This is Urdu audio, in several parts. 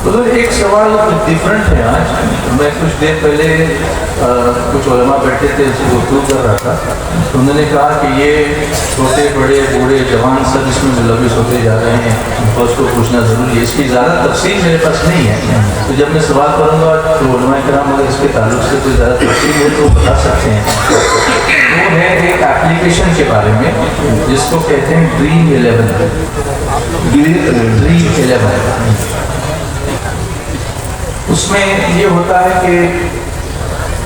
تو ایک سوال ڈفرینٹ ہے آج. میں کچھ دیر پہلے کچھ علماء بیٹھے تھے، اس کو گفتگو کر رہا تھا. تو انہوں نے کہا کہ یہ چھوٹے بڑے بوڑھے جوان سب اس میں ملوث ہوتے جا رہے ہیں اور اس کو پوچھنا ضروری ہے. اس کی زیادہ تفصیل میرے پاس نہیں ہے، تو جب میں سوال کروں گا تو علماء کرام اگر اس کے تعلق سے کوئی زیادہ تفصیل ہے تو بتا سکتے ہیں. وہ ہے ایک ایپلیکیشن کے بارے میں جس کو کہتے ہیں ڈریم 11. ڈریم 11 اس میں یہ ہوتا ہے کہ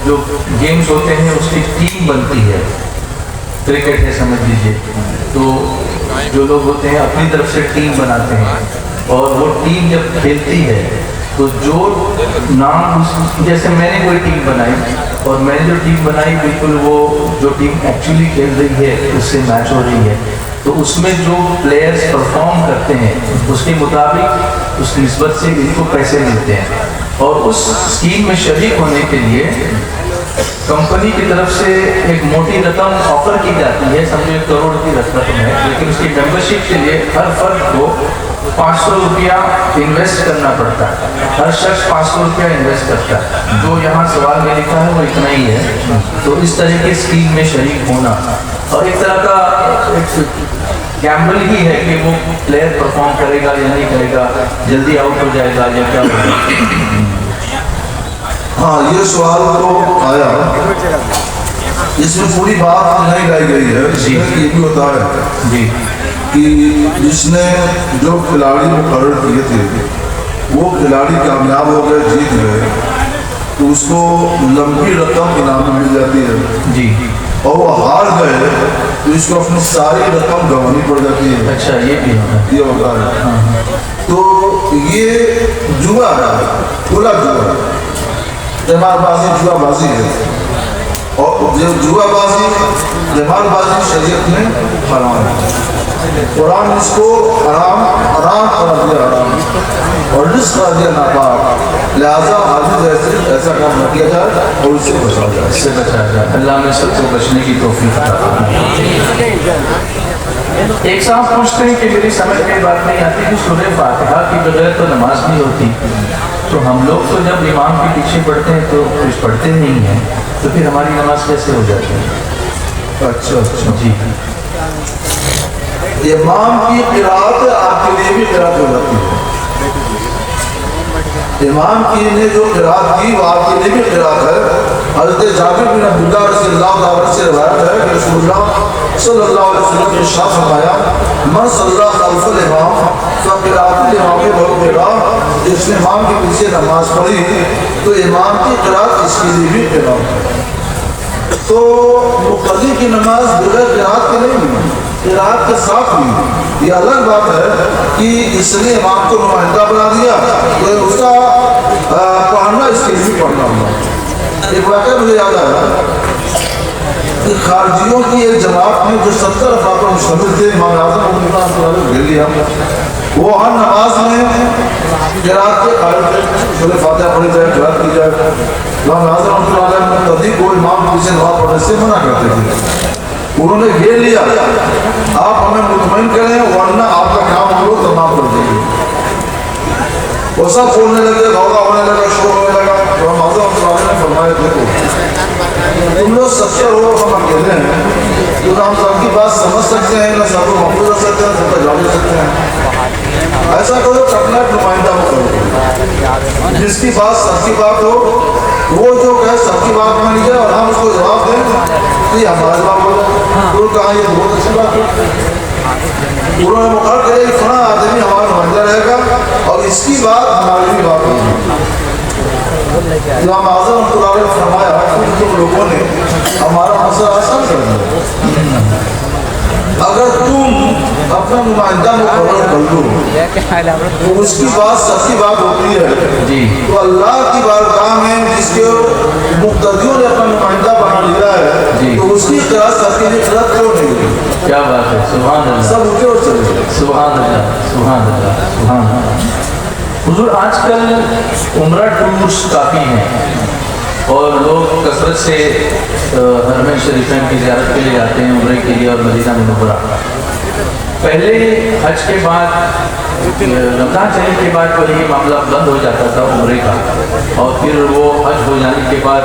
جو گیمز ہوتے ہیں اس کی ٹیم بنتی ہے. کرکٹ ہے سمجھ لیجیے، تو جو لوگ ہوتے ہیں اپنی طرف سے ٹیم بناتے ہیں اور وہ ٹیم جب کھیلتی ہے تو جو نام جیسے میں نے کوئی ٹیم بنائی اور میں نے جو ٹیم بنائی بالکل وہ جو ٹیم ایکچولی کھیل رہی ہے اس سے میچ ہو رہی ہے، تو اس میں جو پلیئرز پرفارم کرتے ہیں اس کے مطابق اس نسبت سے ان کو پیسے ملتے ہیں. اور اس اسکیم میں شریک ہونے کے لیے کمپنی کی طرف سے ایک موٹی رقم آفر کی جاتی ہے، سمجھو 1 کروڑ کی رقم ہے، لیکن اس کی ممبرشپ کے لیے ہر فرد کو 500 روپیہ انویسٹ کرنا پڑتا ہے. ہر شخص 500 روپیہ انویسٹ کرتا ہے. جو یہاں سوال میں لکھا ہے وہ اتنا ہی ہے. تو اس طرح کی اسکیم میں شریک ہونا اور ایک طرح کا ایک گیمبل ہی ہے کہ وہ پلیئر پرفارم کرے گا یا نہیں کرے گا، جلدی آؤٹ ہو جائے گا یا کیا ہوگا. ہاں یہ سوال تو آیا، اس میں پوری بات نہیں لائی گئی ہے. اس میں یہ بھی ہوتا ہے جی کہ جس نے جو کھلاڑی مقرر کیے تھے وہ کھلاڑی کامیاب ہو گئے، جیت گئے، تو اس کو لمبی رقم انعام مل جاتی ہے. جی اور وہ ہار گئے تو اس کو اپنی ساری رقم گنوانی پڑ جاتی ہے. اچھا یہ ہوتا ہے. تو یہ جوا ہے، کھلا جوا ہے، قمار بازی جوا بازی ہے. اور جوا بازی قمار بازی شریعت میں حرام ہے. قرآن اس کو حرام قرار دیا، حرام اور رزق قرار دیا ناپاک. لہٰذا آدمی ایسا کام نہ کیا جائے اور اس سے بچا جائے. اس سے بچا جائے. اللہ نے سب کو بچنے کی توفیق عطا فرمائے. ایک صاحب پوچھتے ہیں کہ میری سمجھ میں بات نہیں آتی کہ سورہ فاتحہ کی بغیر تو نماز نہیں ہوتی، تو ہم لوگ تو جب امام کے پیچھے پڑھتے ہیں تو کچھ پڑھتے نہیں ہیں، تو پھر ہماری نماز کیسے ہو جاتی ہے؟ اچھا جی امام کی قرات آپ کے لیے بھی قرات ہو جاتی ہے. امام کی نے جو قرات کی وہ آپ کے لیے بھی قرات ہے. حضرت جابر بن عبداللہ رضی اللہ عنہ سے روایت ہے کہ رسول اللہ صلی اللہ علیہ وسلم نے ارشاد فرمایا من صلی خلف الامام فقرات الامام بالقراء، جس نے امام کے پیچھے نماز پڑھی تو امام کی قرات اس کے لیے بھی قرات. تو مقتدی کی نماز بغیر قرات کے نہیں ہوئی، قرات کے ساتھ ہوئی. یہ الگ بات ہے کہ اس نے امام کو نمائندہ بنا دیا تو اس کا پڑھنا اس کے لیے پڑھنا ہوگا. ایک واقعہ مجھے یاد آیا کہ خارجیوں کی ایک جماعت میں جو 70 افراد پر مشتمل تھے، امام اعظم کو گھیر لیا. وہ ہر نماز میں قرات کے قائل تھے، سورہ فاتحہ پڑھی جائے، قرات کی جائے. امام اعظم رحمۃ اللہ علیہ مقتدی کو امام کے پیچھے نماز پڑھنے سے منع کرتے تھے. انہوں نے گھیر لیا، آپ ہمیں مطمئن کریں ورنہ آپ کا کام ہم لوگ تمام کر دیں گے. وہ سب بولنے لگے، دھوکہ ہونے لگا، شور ہونے لگا. تو ہم اعظم نے فرمایا دیکھو تم لوگ 70 ہو، ہم اکیلے ہیں، تو ہم سب کی بات سمجھ سکتے ہیں، نہ سب کو محفوظ رکھ سکتے ہیں، سب کو جا سکتے ہیں. ایسا کرو کہ اپنا نمائندہ کرو، جس کی بات سب کی بات ہو، وہ جو کہے سب کی بات مان لیجیے اور ہم اس کو جواب دیں تو یہ ہمارا جواب ہوگا. انہوں نے کہا یہ بہت اچھی بات ہے. انہوں نے مقرر کرے کہ فلاں آدمی ہمارا نمائندہ رہے گا اور اس کی بات ہماری بھی بات ہوگی. امام اعظم رحمۃ اللہ علیہ نے فرمایا کہ تم لوگوں نے ہمارا مسئلہ آسان کر دیا. اگر تم اپنا نمائندہ مقرر کر دو تو اس کی بات سب کی بات ہوتی ہے، تو اللہ کی بارگاہ میں جس کے مقتدیوں نے اپنا نمائندہ بنا لیا ہے تو اس کی قرات سب کے لیے قرات کیوں نہیں ہوگی؟ کیا بات ہے، سبحان اللہ. سب اٹھے اور چلے گئے. سبحان اللہ سبحان اللہ سبحان اللہ. حضور آج کل عمرہ ٹورس کافی ہیں اور لوگ کثرت سے حرمین شریفین کی زیارت کے لیے جاتے ہیں عمرے کے لیے اور مدینہ منورہ. پہلے حج کے بعد رمضان چلنے کے بعد جو یہ معاملہ بند ہو جاتا تھا عمرے کا، اور پھر وہ حج ہو جانے کے بعد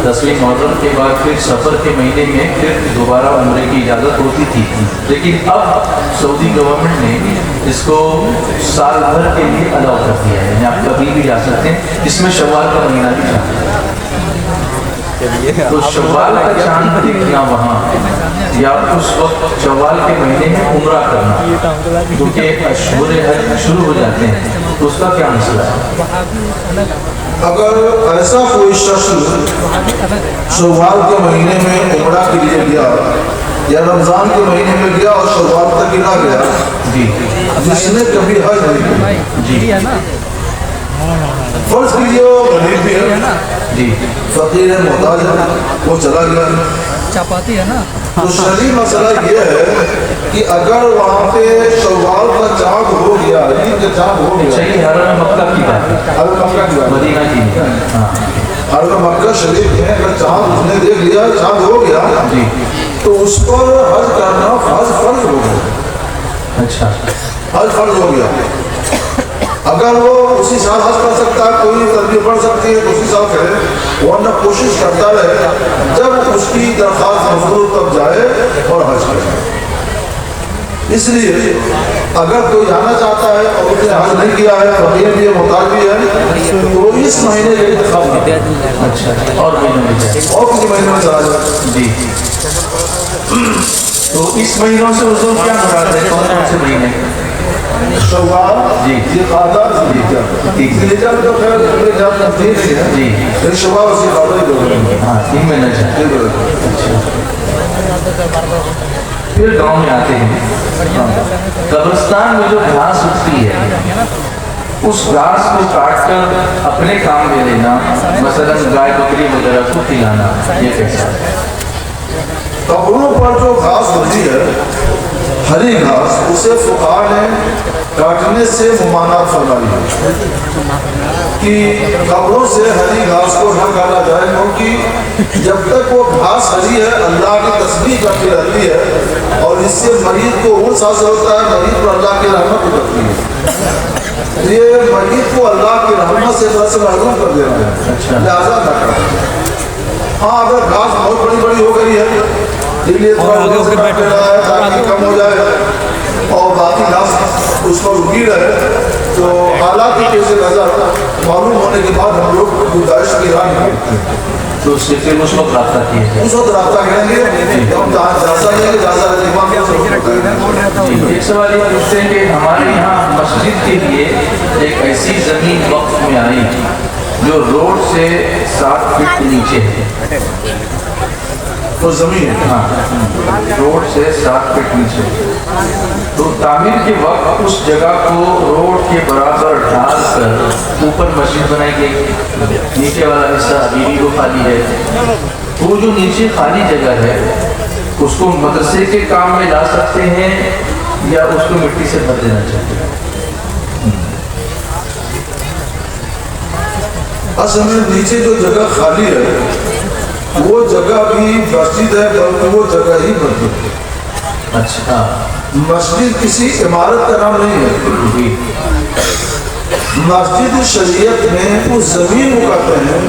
10ویں محرم کے بعد پھر سفر کے مہینے میں پھر دوبارہ عمرے کی اجازت ہوتی تھی. لیکن اب سعودی گورنمنٹ نے اس کو سال بھر کے لیے الاؤ کر دیا ہے، یعنی آپ کبھی بھی جا سکتے ہیں. اس میں شوال کا مہینہ بھی شامل ہے. تو شوال کا چاند دیکھنا وہاں یا اس وقت شوال کے مہینے میں عمرہ کرنا، کیونکہ اشہر حج شروع ہو جاتے ہیں، تو اس کا کیا مسئلہ ہے؟ اگر ایسا کوئی شخص شوال کے مہینے میں عمرہ کے لیے گیا یا رمضان کے مہینے میں گیا اور شوال تک ہی نہ گیا، جی جس نے کبھی حج نہیں کیا، جی فرض کیجیے وہ غریب بھی ہے، جی فقیر ہے، محتاج ہے، وہ چلا گیا، چپاتی ہے نا، تو شرعی مسئلہ یہ ہے کہ اگر وہاں پہ شوال کا چاند ہو گیا، عید کا چاند ہو گیا، چلیے حرم مکہ کی بات ہے، حرم مکہ کی بات ہے، مدینہ کی نہیں. ہاں حرم مکہ شریف میں اگر چاند اس نے دیکھ لیا، چاند ہو گیا، جی تو اس پر حج کرنا فرض ہو گیا، اچھا حج فرض ہو گیا. اگر وہ اسی سال حج کر سکتا ہے، کوئی تربیت پڑھ سکتی ہے تو اسی سال کرے، ورنہ کوشش کرتا رہے جب اس کی درخواست منظور تب جائے اور حج کرے. اس لیے اگر کوئی جانا چاہتا ہے اور اس نے حج نہیں کیا ہے، فقیر بھی ہے، محتاج بھی ہے، تو اس مہینے کا انتخاب کرے. اچھا اور مہینوں میں جائے. اور کسی مہینے میں چلا جائے. جی تو اس مہینوں سے حضور کیا مراد ہے؟ کون کون سے مہینے؟ شوال، جی ذوالقعدہ، ذوالحجہ میں تو خیر جب تفصیل ہے، جی لیکن شوال اسی قادر ہی ہوگا. ہاں ان میں نہ جائے. پھر گاؤں میں آتے ہیں. قبرستان میں جو گھاس اگتی ہے اس گھاس کو کاٹ کر اپنے کام میں لینا، مثلا گائے بکری وغیرہ کو کھلانا، یہ کیسا ہے؟ قبروں پر جو گھاس ہوتی ہے، ہری گھاس، اسے فقہاء نے کاٹنے سے ممانعت فرمائی ہے کہ قبروں سے ہری گھاس کو نہ کاٹا جائے، کیونکہ جب تک وہ گھاس ہری ہے اللہ کی تسبیح کرتی رہتی ہے اور اس سے مریض کو انس حاصل ہوتا ہے، مریض پر اللہ کی رحمت اترتی ہے. یہ مریض کو اللہ کی رحمت سے محروم کر دینا ہے، لہٰذا نہ کریں. ہاں اگر گھاس بہت بڑی بڑی ہو گئی ہے، اس لیے تھوڑا کاٹ رہا ہے تاکہ کم ہو جائے اور باقی گھاس اس پر اگی رہے، تو حالات کی پیش نظر معلوم ہونے کے بعد ہم لوگ گزارش کی راہ نکالتے ہیں. تو اس سے پھر اس وقت رابطہ کیے جائے. اس وقت رابطہ کریں گے، ہم جازہ لیں گے، جازہ لینے کے بعد ایک سوال یہ پوچھتے ہیں کہ ہمارے یہاں مسجد کے لیے ایک ایسی زمین وقف میں آئی جو روڈ سے 7 فٹ نیچے ہے. وہ زمین ہے، ہاں روڈ سے 7 فٹ نیچے. تو تعمیر کے وقت اس جگہ کو روڈ کے برابر ڈھال کر اوپر مسجد بنائی گئی. نیچے والا حصہ ابھی بھی وہ خالی ہے. وہ جو نیچے خالی جگہ ہے اس کو مدرسے کے کام میں لا سکتے ہیں یا اس کو مٹی سے بھر دینا چاہتے ہیں؟ اصل میں نیچے جو جگہ خالی ہے وہ جگہ بھی مسجد ہے، بلکہ وہ جگہ ہی مسجد ہے. اچھا مسجد کسی عمارت کا نام نہیں ہے. جی مسجد شریعت میں اس زمین کو کہتے ہیں،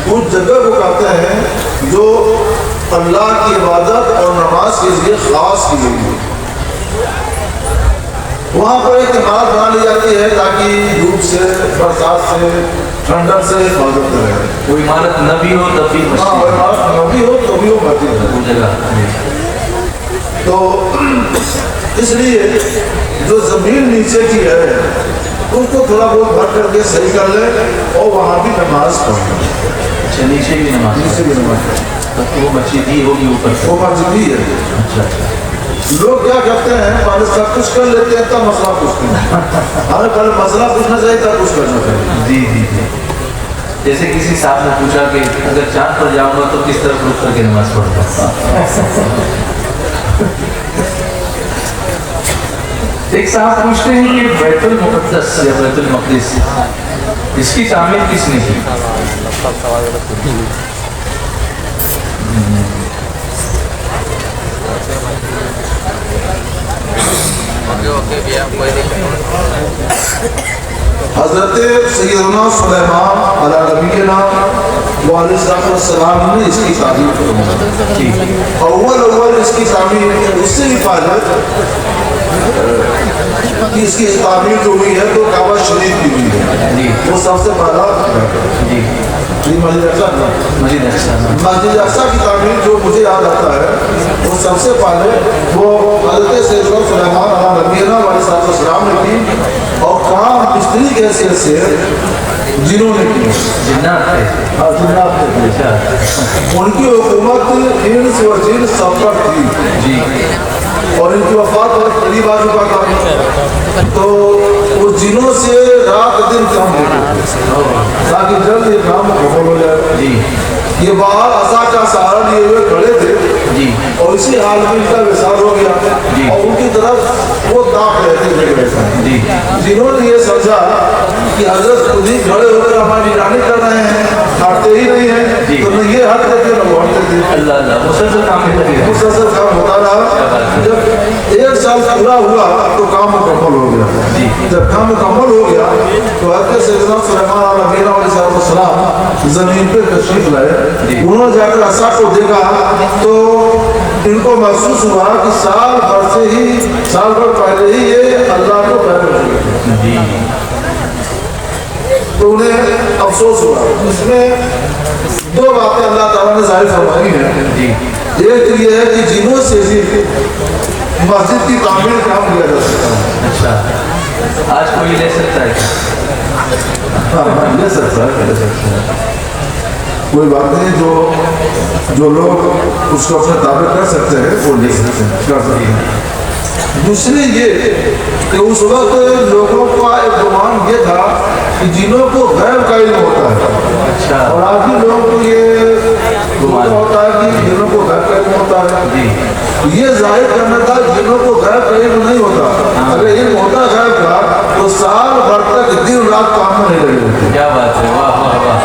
اس جگہ کو کہتے ہیں جو اللہ کی عبادت اور نماز کے لیے خاص کی گئی ہے. وہاں پر ایک عمارت بنا لی جاتی ہے تاکہ دھوپ سے، برسات سے، ٹھنڈک سے حفاظت رہے. وہ عمارت نہ بھی ہو تب بھی ہاں مسجد وہ عمارت نہ بھی ہو تو بھی وہ مسجد ہے. وہ جگہ. تو اس لیے جو زمین نیچے کی ہے اس کو تھوڑا بہت بھر کر کے صحیح کر لے اور وہاں بھی نماز پڑھیں. اچھا نیچے بھی نماز نیچے بھی نماز پڑھیں. تب تو وہ مسجد ہی ہوگی اوپر سے. وہ مسجد ہی ہے. اچھا اچھا لوگ کیا کرتے ہیں پہلے سب کچھ کر لیتے ہیں تب مسئلہ پوچھتے ہیں. ہمیں پہلے مسئلہ پوچھنا چاہیے تب کچھ کرنا چاہیے. جی جی جی. جیسے کسی صاحب نے پوچھا کہ اگر چاند پر جاؤں گا تو کس طرف رک کر کے نماز پڑھوں گا. ایک صاحب پوچھتے ہیں کہ بیت المقدس یا بیت المقدس اس کی تعمیر کس نے کی؟ حضرت سیدنا سلیمان علیہ نبینا والسلام نے اس کی تعبیر فرمائی. اول اس کی تعبیر اس سے بھی پہلے کہ اس کی تعبیر جو ہوئی ہے تو کعبہ شریف کی ہوئی ہے. وہ سب سے پہلا مسجد اقصیٰ کی تعبیر جو مجھے یاد آتا ہے وہ سب سے پہلے وہ حضرت سیدنا سلیمان علیہ نبینا والسلام نے کی اور کام مستری کی حیثیت سے جنہوں نے کی. جنات تھے. ان کی حکومت انس و جن سب پر تھی اور ان کی وفات بہت قریب آ چکا تھا تو وہ جنوں سے رات دن کام ہوتے تاکہ جلد یہ کام مکمل ہو جائے. یہ باہر عصا کا سہارا لیے ہوئے کھڑے تھے اور اسی حال میں ان کا وصال ہو گیا اور ان کی طرف وہ تاق رہتے تھے. جنہوں نے یہ سمجھا کہ حضرت خود ہی کھڑے ہو کر ہماری نگرانی کر رہے ہیں, ہٹتے ہی نہیں ہیں, تو نہ یہ ہٹتے تھے نہ وہ ہٹتے تھے. مسلسل کام ہوتا رہا. جب 1 سال پورا ہوا تو کام مکمل ہو گیا. جب کام مکمل ہو گیا تو حضرت سیدنا سلیمان علیہ السلام زمین پہ تشریف لائے. انہوں نے جا کر عصا کو دیکھا تو ان کو محسوس ہوا کہ سال بھر پہلے ہی یہ اللہ کو پیدا ہوئے. تو انہیں افسوس ہوا. اس میں 2 باتیں اللہ تعالیٰ نے ظاہر فرمائی ہیں. ایک یہ ہے کہ جنوں سے بھی مسجد کی تعمیر کام کیا جا سکتا ہے. اچھا, آج کوئی لے سکتا ہے کیا؟ ہاں لے سکتا ہے. کوئی بات نہیں, جو لوگ اس کو اپنے تابع کر سکتے ہیں وہ لے سکتے ہیں, کر سکتے ہیں. دوسری یہ کہ اس وقت لوگوں کا ایک گمان یہ تھا کہ جنوں کو غیب کا علم ہوتا ہے اور آج بھی لوگوں کو یہ گمان ہوتا ہے کہ جنوں کو غیب کا علم ہوتا ہے. یہ ظاہر کرنا تھا جنوں کو غیب کا علم نہیں ہوتا. اگر علم ہوتا غیب کا تو سال بھر تک دن رات کام نہیں لگے ہوتے. کیا بات ہے, واہ واہ واہ.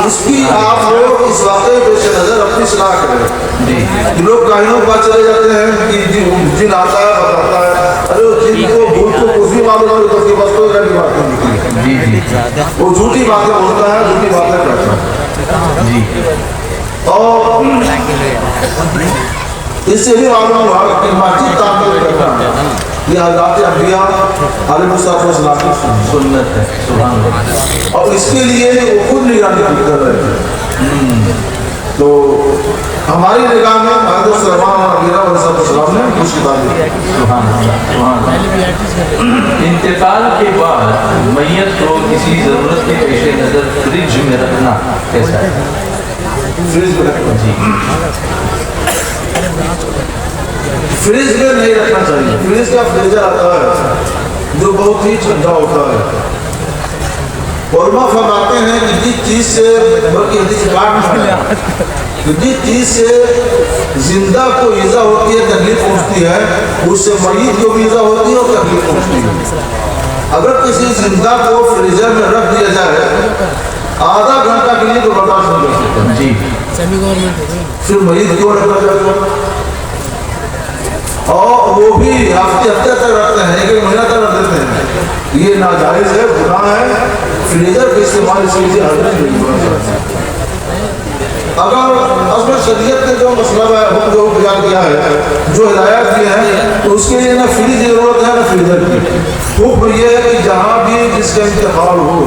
اس کی آپ لوگ اس واقعے پیش نظر اپنی صلاح کریں. لوگ کاہنوں کے پاس چلے جاتے ہیں کہ جن آتا ہے بتاتا ہے. ارے جن کو بھوت کو کچھ بھی معلوم ہے تو اس کے پاس کوئی غیر بات نہیں. وہ جھوٹی باتیں بولتا ہے, جھوٹی باتیں کرتا ہے. اور اس سے بھی معلوم ہوا کہ مسجد تعمیر کرنا یہ حضرات انبیاء علیہ السلام کی سنت ہے. سبحان اللہ. اور اس کے لیے وہ خود نگرانی کر رہے تھے. تو ہماری نگاہ میں حضرت سلیمان علیہ السلام نے کچھ کتابیں. سبحان اللہ. انتقال کے بعد میت کو کسی ضرورت کے پیش نظر فریج میں رکھنا کیسا ہے؟ فریج میں رکھنا فریج میں نہیں رکھنا چاہیے. فریج کا فریزر آتا ہے جو بہت ہی ٹھنڈا ہوتا ہے. علماء فرماتے ہیں کہ جس چیز سے زندہ کو ایذا ہوتی ہے, تکلیف پہنچتی ہے, اس سے میت کو بھی ایذا ہوتی ہے اور تکلیف پہنچتی ہے. اگر کسی زندہ کو فریزر میں رکھ دیا جائے آدھا گھنٹہ کے لیے تو برداشت نہیں کر سکتا. پھر میت کیوں رکھا جاتا ہے؟ اور وہ بھی ہفتے تک رکھتے ہیں, 1 مہینہ تک رکھ دیتے ہیں. یہ ناجائز ہے, گناہ ہے. فریزر کے استعمال اس لیے حضرت نہیں ہونا چاہتے. اگر اصل شریعت نے جو مسئلہ ہے جو بیان کیا ہے, جو ہدایات کی ہیں, تو اس کے لیے نہ فریج کی ضرورت ہے نہ فریزر کی. حکم یہ ہے کہ جہاں بھی جس کا انتقال ہو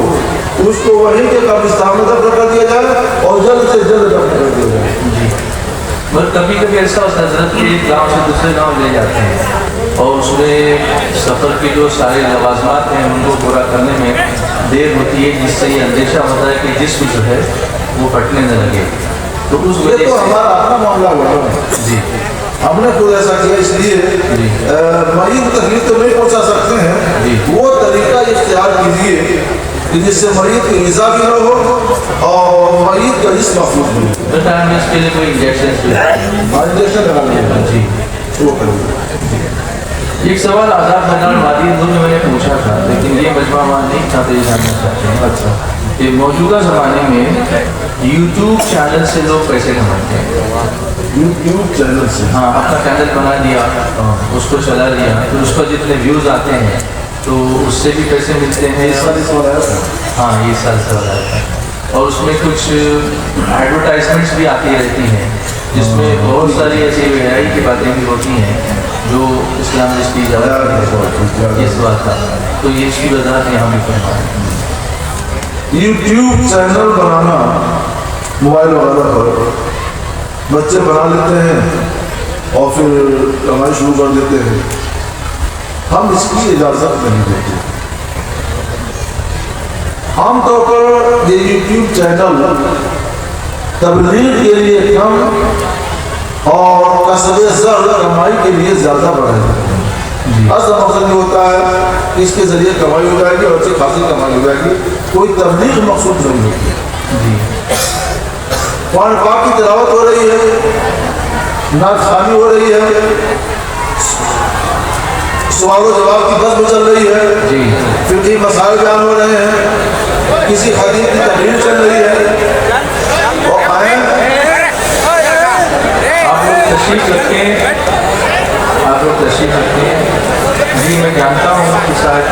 اس کو وہیں کے قبرستان میں دفن کر دیا جائے اور جلد سے جلد دفن کر دیا جائے. کبھی کبھی ایسا ہوتا ہے حضرت کے ایک گاؤں سے دوسرے گاؤں لے جاتے ہیں اور اس میں سفر کے جو سارے لوازمات ہیں ان کو پورا کرنے میں دیر ہوتی ہے, جس سے یہ اندیشہ ہوتا ہے کہ جسم جو ہے وہ پھٹنے نہ لگے. تو اس وجہ سے ہمارا اپنا معاملہ ہوا. جی ہم نے خود ایسا کیا, اس لیے مریض کو تکلیف تو نہیں پہنچا سکتے ہیں. وہ طریقہ اختیار کیجیے کہ جس سے مریض کو ایذا بھی نہ ہو اور مریض کا جسم محفوظ بھی ہو. اس کے لیے کوئی انجیکشن لگا لیا جی وہ ایک سوال آزاد میدان وادی ہندو میں نے پوچھا تھا لیکن یہ مجمع وہاں نہیں تھا, تو یہ جاننا چاہتے ہیں. اچھا, کہ موجودہ زمانے میں یوٹیوب چینل سے لوگ پیسے کماتے ہیں. یوٹیوب چینل سے ہاں اپنا چینل بنا دیا, اس کو چلا دیا, پھر اس پر جتنے ویوز آتے ہیں تو اس سے بھی پیسے ملتے ہیں. ہاں یہ سال سے ہو رہا ہے. اور اس میں کچھ ایڈورٹائزمنٹس بھی آتی رہتی ہیں جس میں بہت ساری ایسی ویرائی کی باتیں بھی ہوتی ہیں جو اسلام جس کی اجازت اس بات کا, تو یہ اس کی وضاحت یہاں بھی فرمائیں. یوٹیوب چینل بنانا موبائل وغیرہ پر بچے بنا لیتے ہیں اور پھر کمائی شروع کر دیتے ہیں. ہم اس کی اجازت نہیں دیتے. عام طور پر یہ یوٹیوب چینل تبلیغ کے لیے کم اور کسب زر کمائی کے لیے زیادہ بڑھائے جاتے ہیں. اصل مقصد یہ ہوتا ہے کہ اس کے ذریعے کمائی ہو جائے گی اور اچھی خاصی کمائی ہو جائے گی, کوئی تبلیغ مقصود نہیں ہوتی. قرآن پاک کی تلاوت ہو رہی ہے, نعت خوانی ہو رہی ہے, سوال و جواب کی بحث چل رہی ہے, فقہی مسائل بیان ہو رہے ہیں, کسی حدیث کی تقریر چل رہی ہے, اور تشریف رکھیں, آپ لوگ تشریف رکھیں. جی میں جانتا ہوں کہ شاید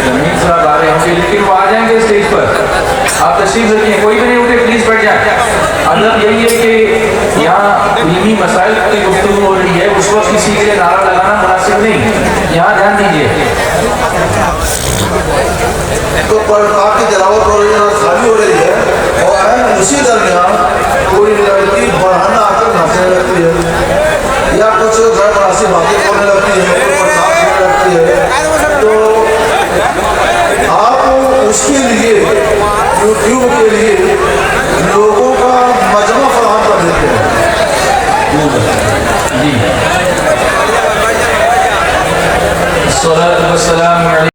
زمین صاحب آ رہے ہوں گے لیکن وہ آ جائیں گے اسٹیج پر. آپ تشریف رکھیں, کوئی بھی نہیں اٹھے, پلیز بیٹھ جائیں. مطلب یہی ہے کہ یہاں علمی مسائل کی گفتگو ہو رہی ہے, اس وقت کسی کے لیے نعرہ لگانا مناسب نہیں. یہاں دھیان دیجیے. تو پاک کی تلاوت ہو رہی ہے, خوانی ہو رہی ہے, اور اسی درمیان کوئی لڑکی بڑھانا آ کر ناچنے لگتی ہے یا کچھ غیر مناسب باتیں کرنے لگتی ہے, لگتی ہے, تو آپ اس کے لیے یوٹیوب کے لیے لوگوں کا مجمع فراہم کر دیتے ہیں. جی الصلاۃ والسلام علیہ